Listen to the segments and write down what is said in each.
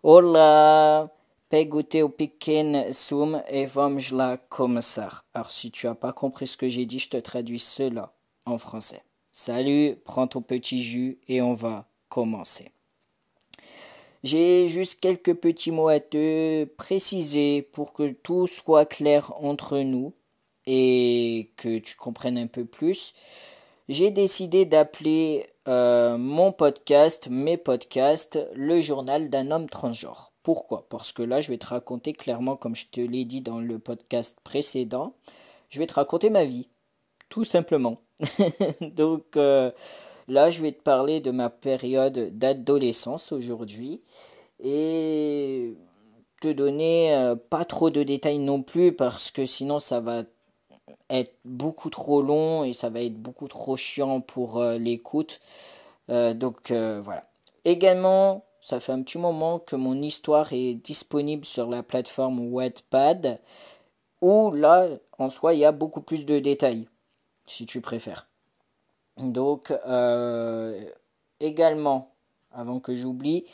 Olá, pega o teu pequeno zoom e vamos lá começar. Alors, si tu n'as pas compris ce que j'ai dit, je te traduis cela en français. Salut, prends ton petit jus et on va commencer. J'ai juste quelques petits mots à te préciser pour que tout soit clair entre nous et que tu comprennes un peu plus. J'ai décidé d'appeler mon podcast, mes podcasts, le journal d'un homme transgenre. Pourquoi? Parce que là, je vais te raconter clairement, comme je te l'ai dit dans le podcast précédent, je vais te raconter ma vie, tout simplement. Donc là, je vais te parler de ma période d'adolescence aujourd'hui et te donner pas trop de détails non plus parce que sinon ça va être beaucoup trop long et ça va être beaucoup trop chiant pour l'écoute. Donc voilà. Également, ça fait un petit moment que mon histoire est disponible sur la plateforme Wattpad où là, en soi, il y a beaucoup plus de détails, si tu préfères. Donc également, avant que j'oublie,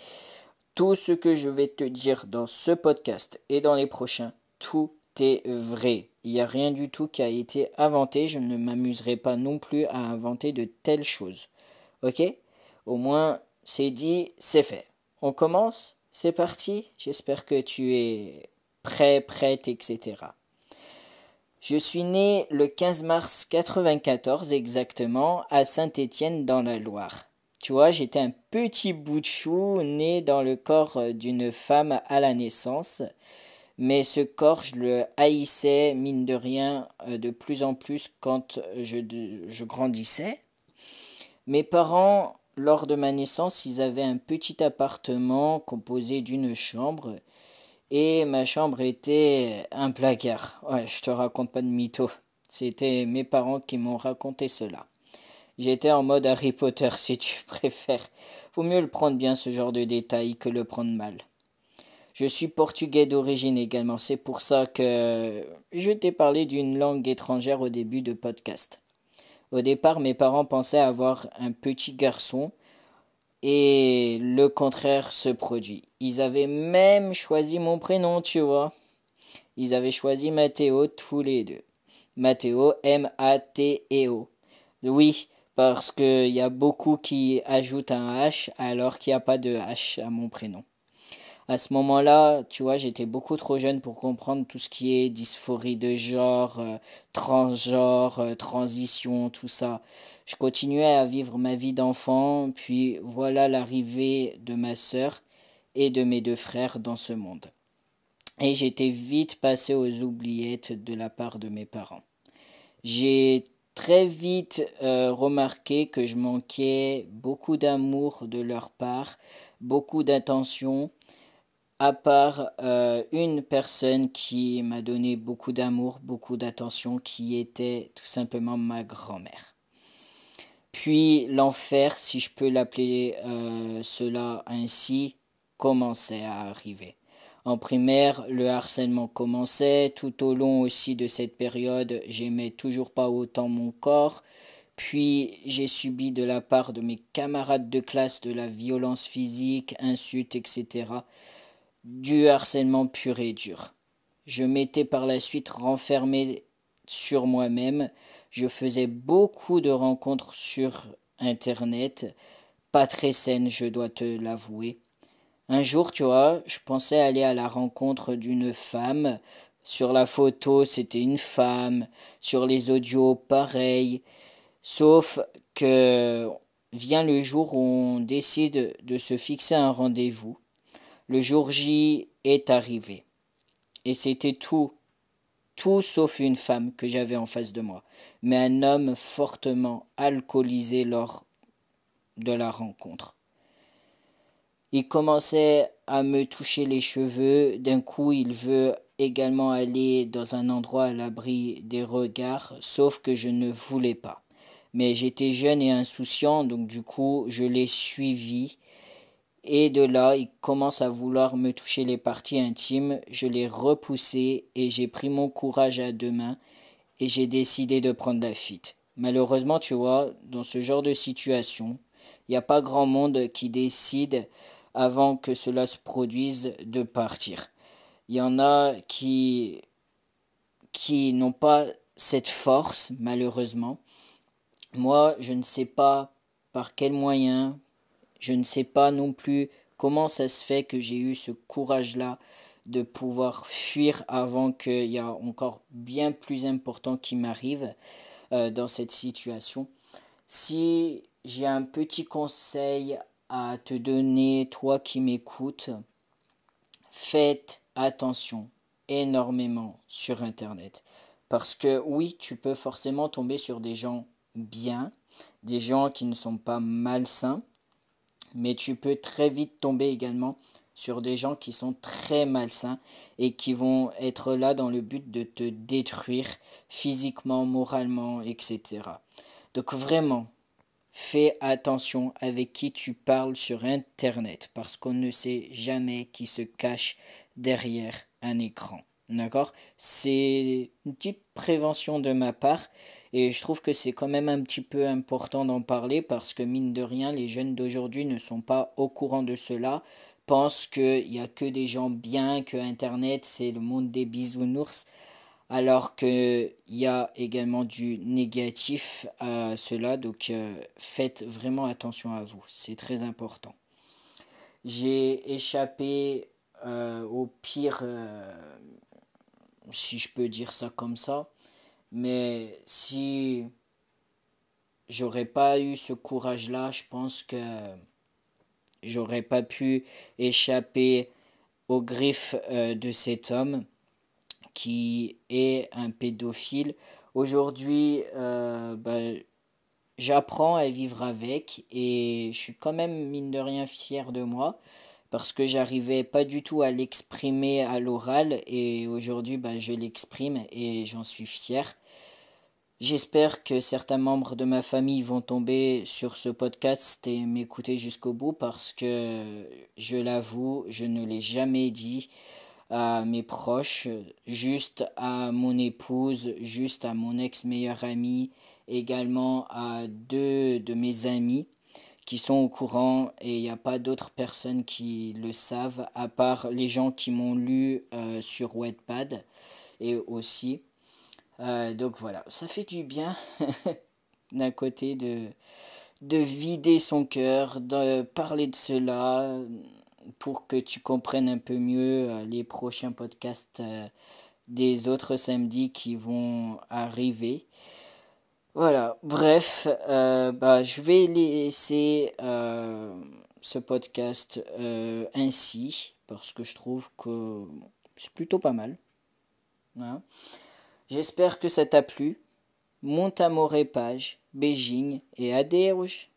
tout ce que je vais te dire dans ce podcast et dans les prochains, tout est vrai. Il n'y a rien du tout qui a été inventé. Je ne m'amuserai pas non plus à inventer de telles choses. Ok? Au moins, c'est dit, c'est fait. On commence? C'est parti? J'espère que tu es prêt, prête, etc. Je suis né le 15 mars 94 exactement à Saint-Étienne dans la Loire. Tu vois, j'étais un petit bout de chou né dans le corps d'une femme à la naissance, mais ce corps, je le haïssais, mine de rien, de plus en plus quand je grandissais. Mes parents, lors de ma naissance, ils avaient un petit appartement composé d'une chambre et ma chambre était un placard. Ouais, je te raconte pas de mytho. C'était mes parents qui m'ont raconté cela. J'étais en mode Harry Potter si tu préfères. Faut mieux le prendre bien ce genre de détails que le prendre mal. Je suis portugais d'origine également, c'est pour ça que je t'ai parlé d'une langue étrangère au début de podcast. Au départ, mes parents pensaient avoir un petit garçon et le contraire se produit. Ils avaient même choisi mon prénom, tu vois. Ils avaient choisi Mathéo tous les deux. Mathéo, M-A-T-E-O. Oui, parce qu'il y a beaucoup qui ajoutent un H alors qu'il n'y a pas de H à mon prénom. À ce moment-là, tu vois, j'étais beaucoup trop jeune pour comprendre tout ce qui est dysphorie de genre, transgenre, transition, tout ça. Je continuais à vivre ma vie d'enfant, puis voilà l'arrivée de ma sœur et de mes deux frères dans ce monde. Et j'étais vite passé aux oubliettes de la part de mes parents. J'ai très vite remarqué que je manquais beaucoup d'amour de leur part, beaucoup d'attention, à part une personne qui m'a donné beaucoup d'amour, beaucoup d'attention, qui était tout simplement ma grand-mère. Puis l'enfer, si je peux l'appeler cela ainsi, commençait à arriver. En primaire, le harcèlement commençait. Tout au long aussi de cette période, j'aimais toujours pas autant mon corps. Puis j'ai subi de la part de mes camarades de classe de la violence physique, insultes, etc. Du harcèlement pur et dur. Je m'étais par la suite renfermé sur moi-même. Je faisais beaucoup de rencontres sur Internet, pas très saines, je dois te l'avouer. Un jour, tu vois, je pensais aller à la rencontre d'une femme. Sur la photo, c'était une femme. Sur les audios, pareil. Sauf que vient le jour où on décide de se fixer un rendez-vous. Le jour J est arrivé. Et c'était tout sauf une femme que j'avais en face de moi, mais un homme fortement alcoolisé lors de la rencontre. Il commençait à me toucher les cheveux, d'un coup il veut également aller dans un endroit à l'abri des regards, sauf que je ne voulais pas. Mais j'étais jeune et insouciant, donc du coup je l'ai suivi. Et de là, il commence à vouloir me toucher les parties intimes. Je l'ai repoussé et j'ai pris mon courage à deux mains et j'ai décidé de prendre la fuite. Malheureusement, tu vois, dans ce genre de situation, il n'y a pas grand monde qui décide avant que cela se produise de partir. Il y en a qui n'ont pas cette force, malheureusement. Moi, je ne sais pas par quels moyens, je ne sais pas non plus comment ça se fait que j'ai eu ce courage-là de pouvoir fuir avant qu'il y a encore bien plus important qui m'arrive dans cette situation. Si j'ai un petit conseil à te donner, toi qui m'écoutes, faites attention énormément sur Internet. Parce que oui, tu peux forcément tomber sur des gens bien, des gens qui ne sont pas malsains, mais tu peux très vite tomber également sur des gens qui sont très malsains et qui vont être là dans le but de te détruire physiquement, moralement, etc. Donc vraiment, fais attention avec qui tu parles sur Internet parce qu'on ne sait jamais qui se cache derrière un écran. D'accord? C'est une petite prévention de ma part et je trouve que c'est quand même un petit peu important d'en parler parce que mine de rien, les jeunes d'aujourd'hui ne sont pas au courant de cela, pensent qu'il n'y a que des gens bien, que Internet c'est le monde des bisounours alors qu'il y a également du négatif à cela, donc faites vraiment attention à vous, c'est très important. J'ai échappé au pire, si je peux dire ça comme ça, mais si j'aurais pas eu ce courage-là, je pense que j'aurais pas pu échapper aux griffes de cet homme qui est un pédophile. Aujourd'hui, j'apprends à vivre avec et je suis quand même mine de rien fier de moi parce que j'arrivais pas du tout à l'exprimer à l'oral et aujourd'hui je l'exprime et j'en suis fier. J'espère que certains membres de ma famille vont tomber sur ce podcast et m'écouter jusqu'au bout parce que je l'avoue, je ne l'ai jamais dit à mes proches, juste à mon épouse, juste à mon ex-meilleur ami, également à deux de mes amis qui sont au courant et il n'y a pas d'autres personnes qui le savent à part les gens qui m'ont lu sur Wattpad et aussi. Donc voilà, ça fait du bien d'un côté de vider son cœur, de parler de cela, pour que tu comprennes un peu mieux les prochains podcasts des autres samedis qui vont arriver. Voilà, bref, je vais laisser ce podcast ainsi parce que je trouve que c'est plutôt pas mal. Hein. J'espère que ça t'a plu. Monte à mon page, Beijing et adeus.